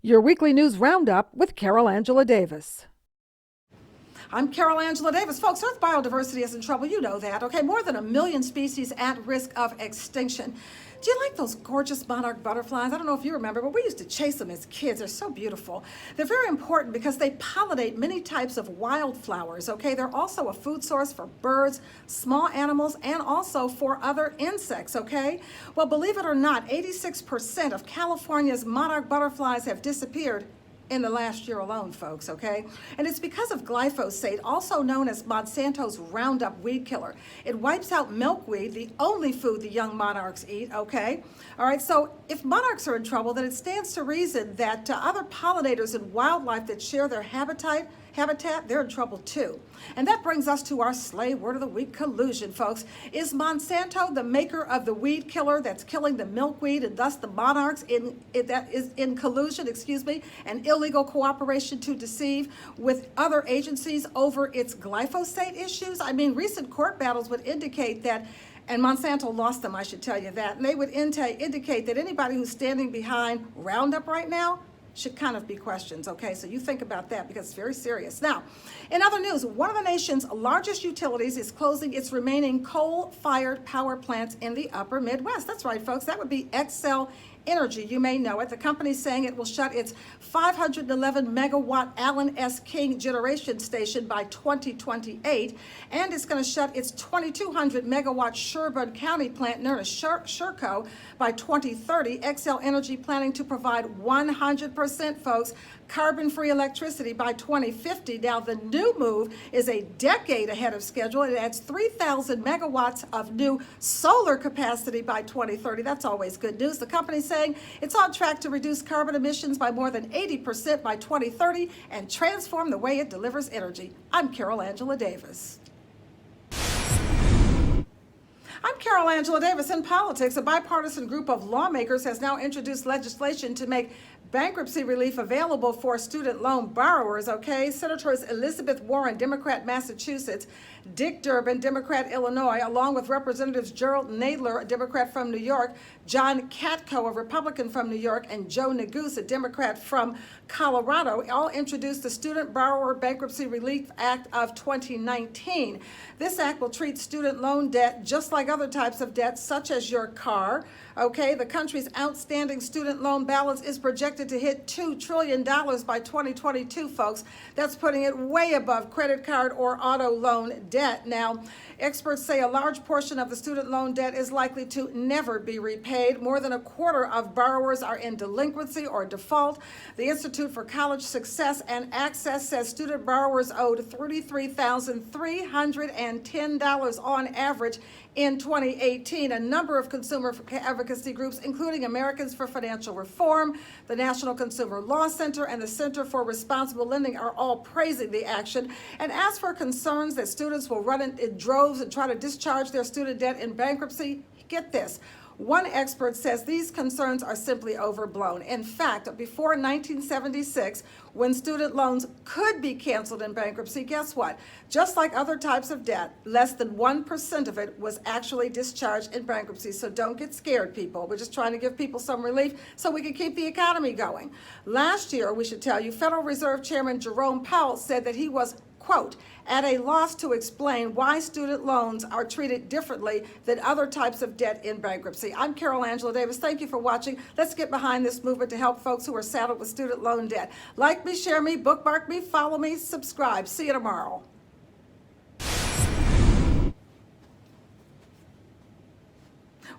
Your weekly news roundup with Carol Angela Davis. I'm Carol Angela Davis. Folks, Earth biodiversity is in trouble. You know that, okay? More than 1 million species at risk of extinction. Do you like those gorgeous monarch butterflies? I don't know if you remember, but we used to chase them as kids. They're so beautiful. They're very important because they pollinate many types of wildflowers, okay? They're also a food source for birds, small animals, and also for other insects, okay? Well, believe it or not, 86% of California's monarch butterflies have disappeared in the last year alone, folks, okay? And it's because of glyphosate, also known as Monsanto's Roundup weed killer. It wipes out milkweed, the only food the young monarchs eat, okay? All right, so if monarchs are in trouble, then it stands to reason that other pollinators and wildlife that share their habitat, they're in trouble too. And that brings us to our slay word of the week, collusion, folks. Is Monsanto the maker of the weed killer that's killing the milkweed and thus the monarchs that is in collusion, and illegal cooperation to deceive with other agencies over its glyphosate issues? I mean, recent court battles would indicate that, and Monsanto lost them, I should tell you that, and they would indicate that anybody who's standing behind Roundup right now should kind of be questions, okay? So you think about that because it's very serious. Now, in other news, one of the nation's largest utilities is closing its remaining coal-fired power plants in the upper Midwest. That's right, folks. That would be Xcel Energy. You may know it. The company's saying it will shut its 511 megawatt Allen S. King generation station by 2028, and it's going to shut its 2,200 megawatt Sherburne County plant known as Sherco by 2030. Xcel Energy planning to provide 100%, folks, carbon-free electricity by 2050. Now, the new move is a decade ahead of schedule. It adds 3,000 megawatts of new solar capacity by 2030. That's always good news. The company's saying it's on track to reduce carbon emissions by more than 80% by 2030 and transform the way it delivers energy. I'm Carol Angela Davis. I'm Carol Angela Davis. In politics, a bipartisan group of lawmakers has now introduced legislation to make bankruptcy relief available for student loan borrowers, okay? Senators Elizabeth Warren, Democrat, Massachusetts, Dick Durbin, Democrat, Illinois, along with Representatives Gerald Nadler, a Democrat from New York, John Katko, a Republican from New York, and Joe Neguse, a Democrat from Colorado, all introduced the Student Borrower Bankruptcy Relief Act of 2019. This act will treat student loan debt just like other types of debt, such as your car, okay? The country's outstanding student loan balance is projected to hit $2 trillion by 2022, folks. That's putting it way above credit card or auto loan debt. Now, experts say a large portion of the student loan debt is likely to never be repaid. More than a quarter of borrowers are in delinquency or default. The Institute for College Success and Access says student borrowers owed $33,310 on average in 2018. A number of consumer advocacy groups, including Americans for Financial Reform, the National Consumer Law Center, and the Center for Responsible Lending, are all praising the action and ask for concerns that students will run in droves and try to discharge their student debt in bankruptcy. Get this. One expert says these concerns are simply overblown. In fact, before 1976, when student loans could be canceled in bankruptcy, guess what? Just like other types of debt, less than 1% of it was actually discharged in bankruptcy. So don't get scared, people. We're just trying to give people some relief so we can keep the economy going. Last year, we should tell you, Federal Reserve Chairman Jerome Powell said that he was, quote, at a loss to explain why student loans are treated differently than other types of debt in bankruptcy. I'm Carol Angela Davis. Thank you for watching. Let's get behind this movement to help folks who are saddled with student loan debt. Like me, share me, bookmark me, follow me, subscribe. See you tomorrow.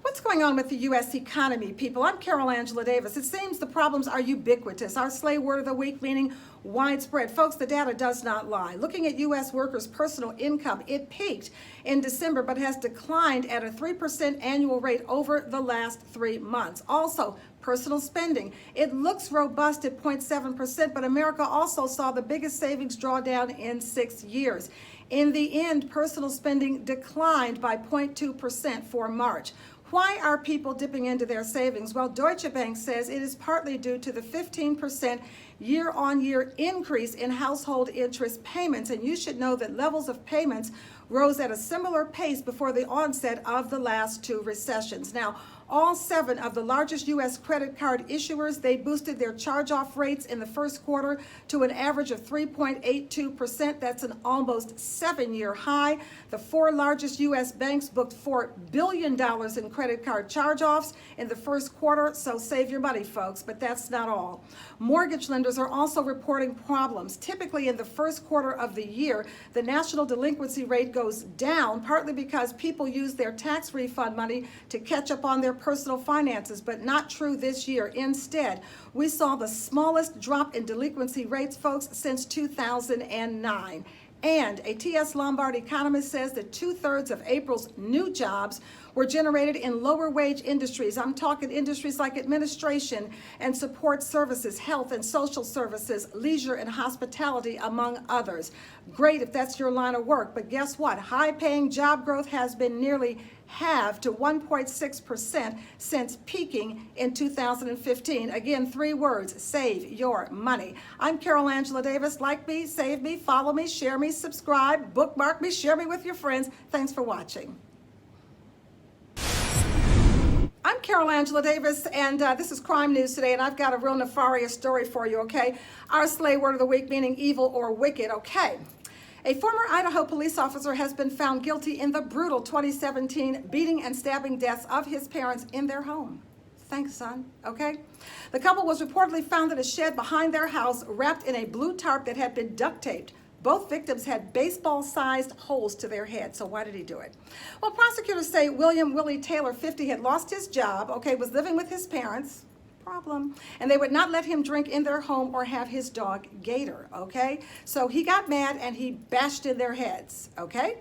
What's going on with the U.S. economy, people? I'm Carol Angela Davis. It seems the problems are ubiquitous. Our slay word of the week, meaning widespread. Folks, the data does not lie. Looking at U.S. workers' personal income, it peaked in December but has declined at a 3% annual rate over the last 3 months. Also, personal spending, it looks robust at 0.7%, but America also saw the biggest savings drawdown in 6 years. In the end, personal spending declined by 0.2% for March. Why are people dipping into their savings? Well, Deutsche Bank says it is partly due to the 15% year-on-year increase in household interest payments. And you should know that levels of payments rose at a similar pace before the onset of the last two recessions. Now, All 7 of the largest U.S. credit card issuers, they boosted their charge-off rates in the first quarter to an average of 3.82%. That's an almost 7-year high. The 4 largest U.S. banks booked $4 billion in credit card charge-offs in the first quarter, so save your money, folks, but that's not all. Mortgage lenders are also reporting problems. Typically in the first quarter of the year, the national delinquency rate goes down, partly because people use their tax refund money to catch up on their personal finances, but not true this year. Instead, we saw the smallest drop in delinquency rates, folks, since 2009. And a T.S. Lombard economist says that 2/3 of April's new jobs were generated in lower wage industries. I'm talking industries like administration and support services, health and social services, leisure and hospitality, among others. Great if that's your line of work, but guess what? High-paying job growth has been nearly halved to 1.6% since peaking in 2015. Again, 3 words: save your money. I'm Carol Angela Davis. Like me, save me, follow me, share me, subscribe, bookmark me, share me with your friends. Thanks for watching. I'm Carol Angela Davis, and this is Crime News Today, and I've got a real nefarious story for you, okay? Our slay word of the week, meaning evil or wicked, okay? A former Idaho police officer has been found guilty in the brutal 2017 beating and stabbing deaths of his parents in their home. Thanks, son, okay? The couple was reportedly found in a shed behind their house, wrapped in a blue tarp that had been duct taped. Both victims had baseball-sized holes to their head, so why did he do it? Well, prosecutors say William Willie Taylor, 50, had lost his job, okay, was living with his parents, problem, and they would not let him drink in their home or have his dog Gator, okay? So he got mad and he bashed in their heads, okay?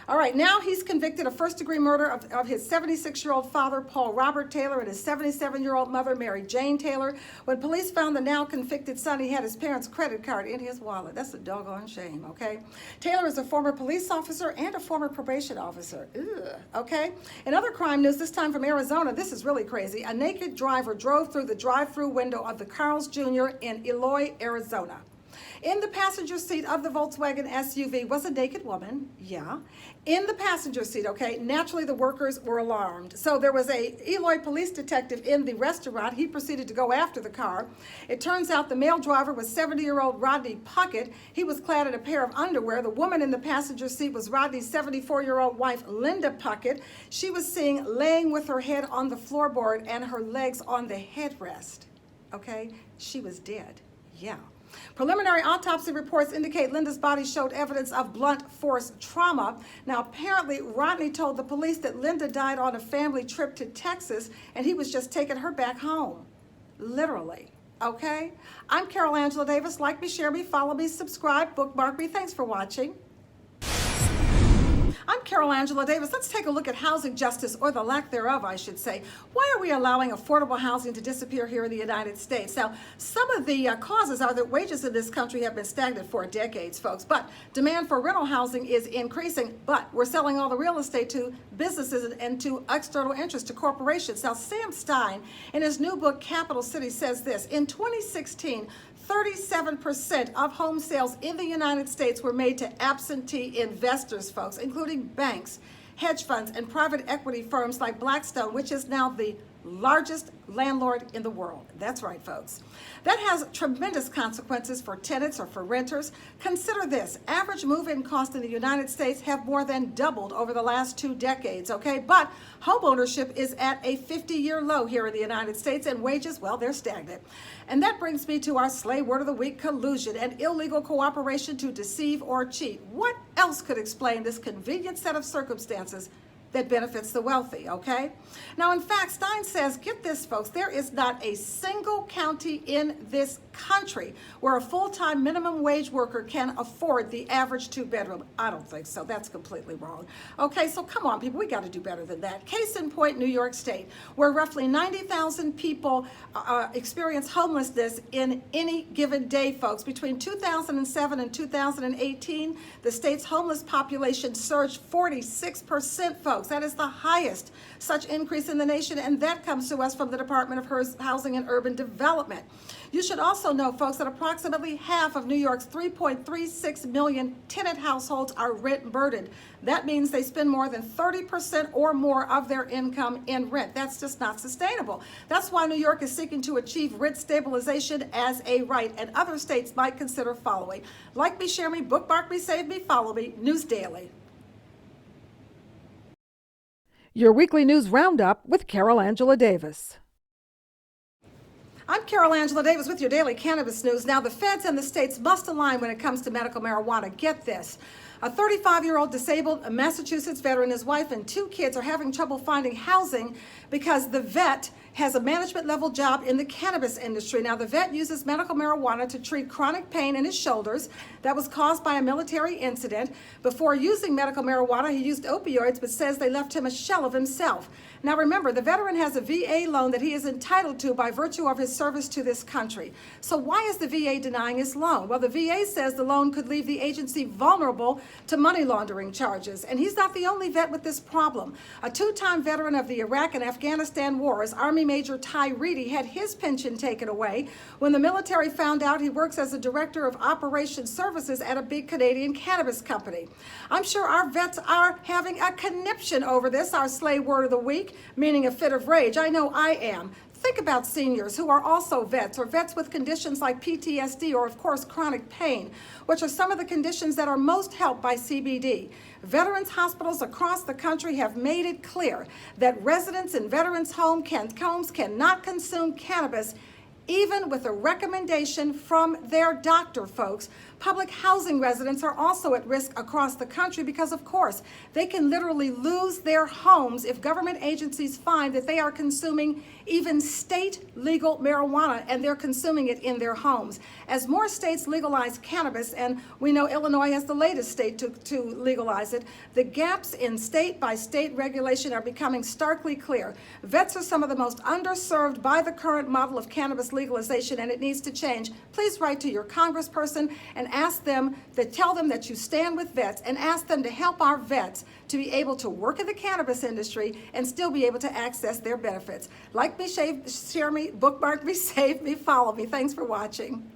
All right, now he's convicted of first-degree murder of his 76-year-old father, Paul Robert Taylor, and his 77-year-old mother, Mary Jane Taylor. When police found the now convicted son, he had his parents' credit card in his wallet. That's a doggone shame, okay? Taylor is a former police officer and a former probation officer. Ugh, okay? In other crime news, this time from Arizona, this is really crazy. A naked driver drove through the drive-through window of the Carl's Jr. in Eloy, Arizona. In the passenger seat of the Volkswagen SUV was a naked woman, yeah. In the passenger seat, okay, naturally the workers were alarmed. So there was a Eloy police detective in the restaurant. He proceeded to go after the car. It turns out the male driver was 70-year-old Rodney Puckett. He was clad in a pair of underwear. The woman in the passenger seat was Rodney's 74-year-old wife, Linda Puckett. She was seen laying with her head on the floorboard and her legs on the headrest, okay? She was dead, yeah. Preliminary autopsy reports indicate Linda's body showed evidence of blunt force trauma. Now, apparently, Rodney told the police that Linda died on a family trip to Texas, and he was just taking her back home. Literally, okay? I'm Carol Angela Davis. Like me, share me, follow me, subscribe, bookmark me. Thanks for watching. I'm Carol Angela Davis. Let's take a look at housing justice, or the lack thereof, I should say. Why are we allowing affordable housing to disappear here in the United States? Now, some of the causes are that wages in this country have been stagnant for decades, folks, but demand for rental housing is increasing, but we're selling all the real estate to businesses and to external interests, to corporations. Now, Sam Stein, in his new book, Capital City, says this: in 2016, 37% of home sales in the United States were made to absentee investors, folks, including banks, hedge funds, and private equity firms like Blackstone, which is now the largest landlord in the world. That's right, folks. That has tremendous consequences for tenants or for renters. Consider this: average move-in costs in the United States have more than doubled over the last 2 decades, okay? But homeownership is at a 50-year low here in the United States, and wages, well, they're stagnant. And that brings me to our slay word of the week: collusion and illegal cooperation to deceive or cheat. What else could explain this convenient set of circumstances that benefits the wealthy, okay? Now, in fact, Stein says, get this, folks, there is not a single county in this country where a full-time minimum wage worker can afford the average 2-bedroom. I don't think so. That's completely wrong. Okay, so come on, people, we got to do better than that. Case in point, New York State, where roughly 90,000 people experience homelessness in any given day, folks. Between 2007 and 2018, the state's homeless population surged 46%, folks. folks. That is the highest such increase in the nation, and that comes to us from the Department of Housing and Urban Development. You should also know, folks, that approximately half of New York's 3.36 million tenant households are rent burdened. That means they spend more than 30% or more of their income in rent. That's just not sustainable. That's why New York is seeking to achieve rent stabilization as a right, and other states might consider following. Like me, share me, bookmark me, save me, follow me. News Daily. Your weekly news roundup with Carol Angela Davis. I'm Carol Angela Davis with your daily cannabis news. Now, the feds and the states must align when it comes to medical marijuana. Get this. A 35-year-old disabled Massachusetts veteran, his wife, and 2 kids are having trouble finding housing because the vet has a management level job in the cannabis industry. Now, the vet uses medical marijuana to treat chronic pain in his shoulders that was caused by a military incident. Before using medical marijuana, he used opioids, but says they left him a shell of himself. Now, remember, the veteran has a VA loan that he is entitled to by virtue of his service to this country. So why is the VA denying his loan? Well, the VA says the loan could leave the agency vulnerable to money laundering charges. And he's not the only vet with this problem. A 2-time veteran of the Iraq and Afghanistan wars, Army Major Ty Reedy, had his pension taken away when the military found out he works as a director of operations services at a big Canadian cannabis company. I'm sure our vets are having a conniption over this, our slay word of the week, meaning a fit of rage. I know I am. Think about seniors who are also vets, or vets with conditions like PTSD or, of course, chronic pain, which are some of the conditions that are most helped by CBD. Veterans hospitals across the country have made it clear that residents in veterans' homes cannot consume cannabis, even with a recommendation from their doctor, folks. Public housing residents are also at risk across the country because, of course, they can literally lose their homes if government agencies find that they are consuming even state legal marijuana and they're consuming it in their homes. As more states legalize cannabis, and we know Illinois has the latest state to legalize it, the gaps in state by state regulation are becoming starkly clear. Vets are some of the most underserved by the current model of cannabis legalization, and it needs to change. Please write to your congressperson and ask them to tell them that you stand with vets, and ask them to help our vets to be able to work in the cannabis industry and still be able to access their benefits. Like me, share me, bookmark me, save me, follow me. Thanks for watching.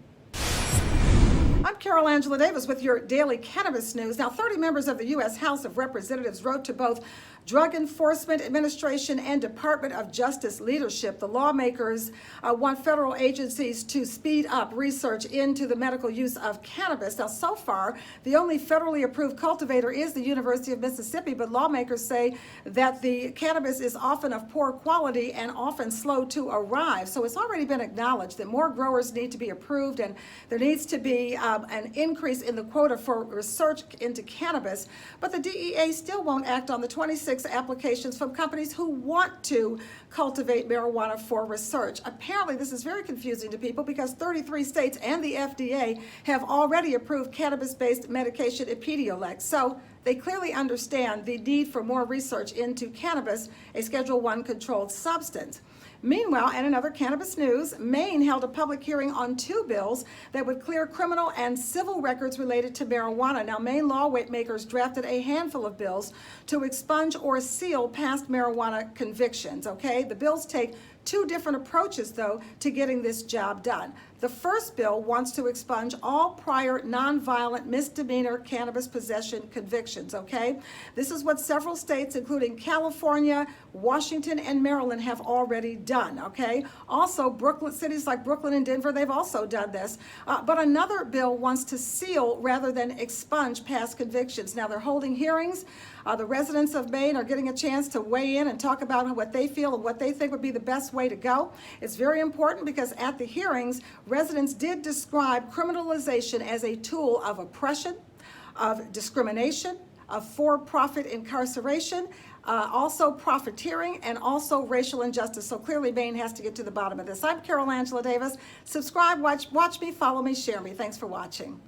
I'm Carol Angela Davis with your daily cannabis news. Now, 30 members of the U.S. House of Representatives wrote to both Drug Enforcement Administration and Department of Justice leadership. The lawmakers want federal agencies to speed up research into the medical use of cannabis. Now, so far, the only federally approved cultivator is the University of Mississippi, but lawmakers say that the cannabis is often of poor quality and often slow to arrive. So it's already been acknowledged that more growers need to be approved, and there needs to be an increase in the quota for research into cannabis. But the DEA still won't act on the 26 applications from companies who want to cultivate marijuana for research. Apparently, this is very confusing to people because 33 states and the FDA have already approved cannabis-based medication Epidiolex. So they clearly understand the need for more research into cannabis, a Schedule I controlled substance. Meanwhile, and in other cannabis news, Maine held a public hearing on 2 bills that would clear criminal and civil records related to marijuana. Now, Maine lawmakers drafted a handful of bills to expunge or seal past marijuana convictions, okay? The bills take 2 different approaches, though, to getting this job done. The first bill wants to expunge all prior nonviolent misdemeanor cannabis possession convictions, okay? This is what several states, including California, Washington, and Maryland, have already done, okay? Also, cities like Brooklyn and Denver, they've also done this. But another bill wants to seal rather than expunge past convictions. Now, they're holding hearings. The residents of Maine are getting a chance to weigh in and talk about what they feel and what they think would be the best way to go. It's very important because at the hearings, residents did describe criminalization as a tool of oppression, of discrimination, of for-profit incarceration, also profiteering, and also racial injustice. So clearly Maine has to get to the bottom of this. I'm Carol Angela Davis. Subscribe, watch me, follow me, share me. Thanks for watching.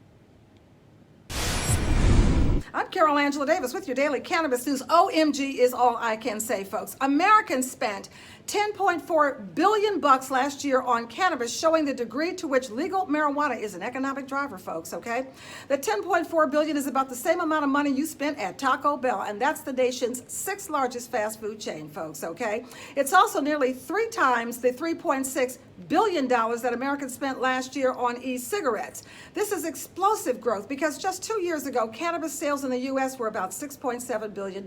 I'm Carol Angela Davis with your daily cannabis news. OMG is all I can say, folks. Americans spent $10.4 billion last year on cannabis, showing the degree to which legal marijuana is an economic driver, folks, okay? The $10.4 billion is about the same amount of money you spent at Taco Bell, and that's the nation's sixth largest fast food chain, folks, okay? It's also nearly 3 times the $3.6 billion that Americans spent last year on e-cigarettes. This is explosive growth because just 2 years ago, cannabis sales in the U.S. were about $6.7 billion.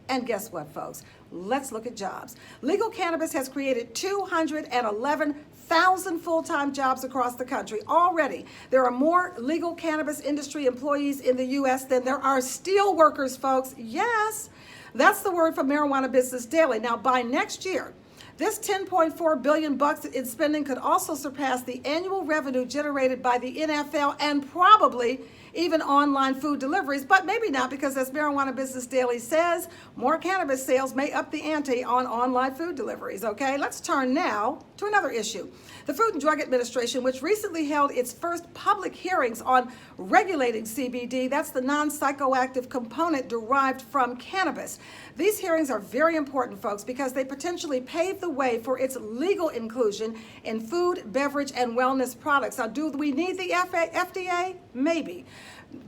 And guess what, folks? Let's look at jobs. Legal cannabis has created 211,000 full-time jobs across the country. Already, there are more legal cannabis industry employees in the U.S. than there are steel workers, folks. Yes, that's the word from Marijuana Business Daily. Now, by next year, this $10.4 billion in spending could also surpass the annual revenue generated by the NFL and probably even online food deliveries, but maybe not, because as Marijuana Business Daily says, more cannabis sales may up the ante on online food deliveries, okay? Let's turn now to another issue. The Food and Drug Administration, which recently held its first public hearings on regulating CBD, that's the non-psychoactive component derived from cannabis. These hearings are very important, folks, because they potentially pave the way for its legal inclusion in food, beverage, and wellness products. Now, do we need the FDA? Maybe.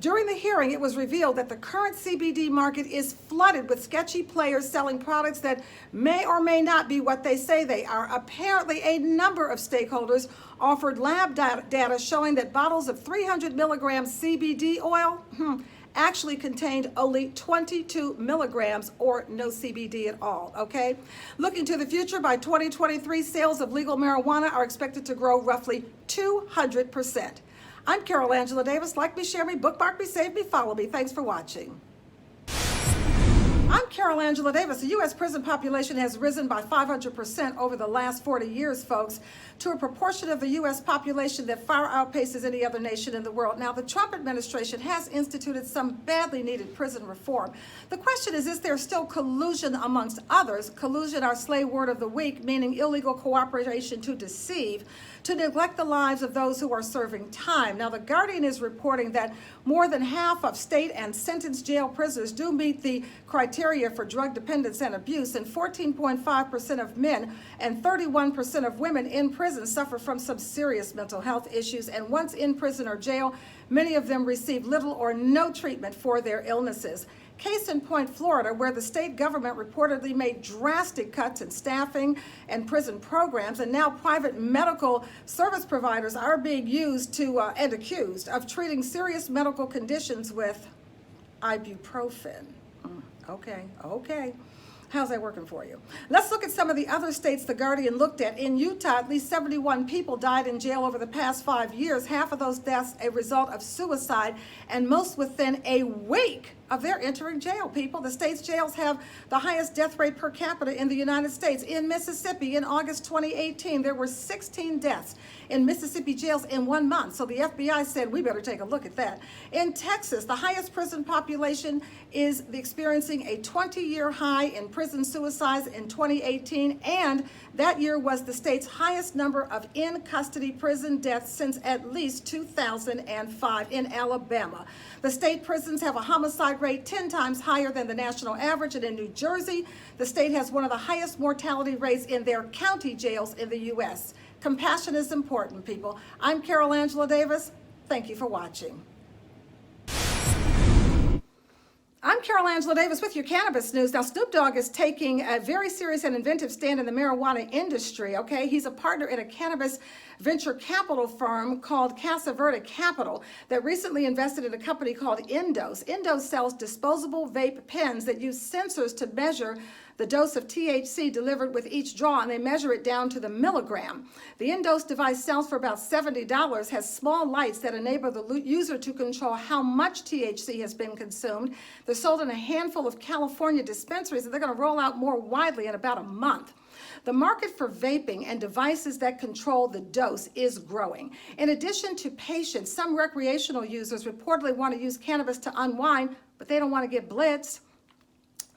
During the hearing, it was revealed that the current CBD market is flooded with sketchy players selling products that may or may not be what they say they are. Apparently, a number of stakeholders offered lab data showing that bottles of 300 milligrams CBD oil actually contained only 22 milligrams or no CBD at all, okay? Looking to the future, by 2023, sales of legal marijuana are expected to grow roughly 200%. I'm Carol Angela Davis. Like me, share me, bookmark me, save me, follow me. Thanks for watching. I'm Carol Angela Davis. The U.S. prison population has risen by 500% over the last 40 years, folks, to a proportion of the U.S. population that far outpaces any other nation in the world. Now, the Trump administration has instituted some badly needed prison reform. The question is there still collusion amongst others? Collusion, our slay word of the week, meaning illegal cooperation to deceive, to neglect the lives of those who are serving time. Now, The Guardian is reporting that more than half of state and sentence jail prisoners do meet the criteria for drug dependence and abuse, and 14.5% of men and 31% of women in prison suffer from some serious mental health issues, and once in prison or jail, many of them receive little or no treatment for their illnesses. Case in point, Florida, where the state government reportedly made drastic cuts in staffing and prison programs, and now private medical service providers are being used to and accused of treating serious medical conditions with ibuprofen. Okay. How's that working for you? Let's look at some of the other states The Guardian looked at. In Utah, at least 71 people died in jail over the past 5 years. Half of those deaths a result of suicide, and most within a week of their entering jail, people. The state's jails have the highest death rate per capita in the United States. In Mississippi, in August 2018, there were 16 deaths in Mississippi jails in 1 month. So the FBI said, we better take a look at that. In Texas, the highest prison population is experiencing a 20-year high in prison suicides in 2018, and that year was the state's highest number of in-custody prison deaths since at least 2005. In Alabama, the state prisons have a homicide rate 10 times higher than the national average, and in New Jersey, the state has one of the highest mortality rates in their county jails in the U.S. Compassion is important, people. I'm Carol Angela Davis. Thank you for watching. I'm Carol Angela Davis with your cannabis news. Now, Snoop Dogg is taking a very serious and inventive stand in the marijuana industry, okay? He's a partner in a cannabis venture capital firm called Casa Verde Capital that recently invested in a company called Indos. Indos sells disposable vape pens that use sensors to measure the dose of THC delivered with each draw, and they measure it down to the milligram. The Indos device sells for about $70, has small lights that enable the user to control how much THC has been consumed. They're sold in a handful of California dispensaries, and they're going to roll out more widely in about a month. The market for vaping and devices that control the dose is growing. In addition to patients, some recreational users reportedly want to use cannabis to unwind, but they don't want to get blitzed.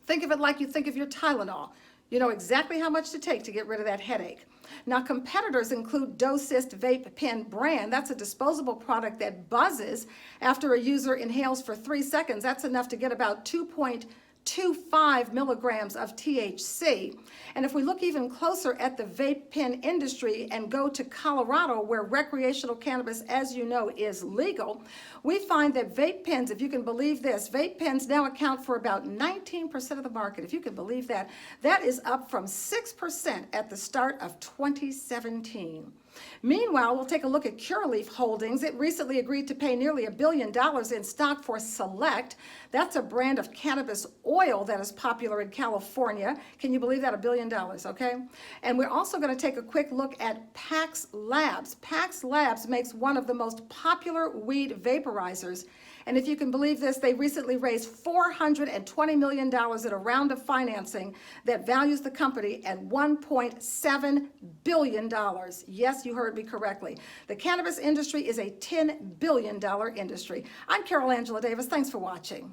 Think of it like you think of your Tylenol. You know exactly how much to take to get rid of that headache. Now, competitors include Dosist Vape Pen brand. That's a disposable product that buzzes after a user inhales for 3 seconds. That's enough to get about 2.25 milligrams of THC. And if we look even closer at the vape pen industry and go to Colorado, where recreational cannabis, as you know, is legal, we find that vape pens, if you can believe this, vape pens now account for about 19% of the market. If you can believe that, that is up from 6% at the start of 2017. Meanwhile, we'll take a look at Curaleaf Holdings. It recently agreed to pay nearly $1 billion in stock for Select. That's a brand of cannabis oil that is popular in California. Can you believe that? $1 billion, okay? And we're also going to take a quick look at Pax Labs. Pax Labs makes one of the most popular weed vaporizers. And if you can believe this, they recently raised $420 million in a round of financing that values the company at $1.7 billion. Yes, you heard me correctly. The cannabis industry is a $10 billion industry. I'm Carol Angela Davis. Thanks for watching.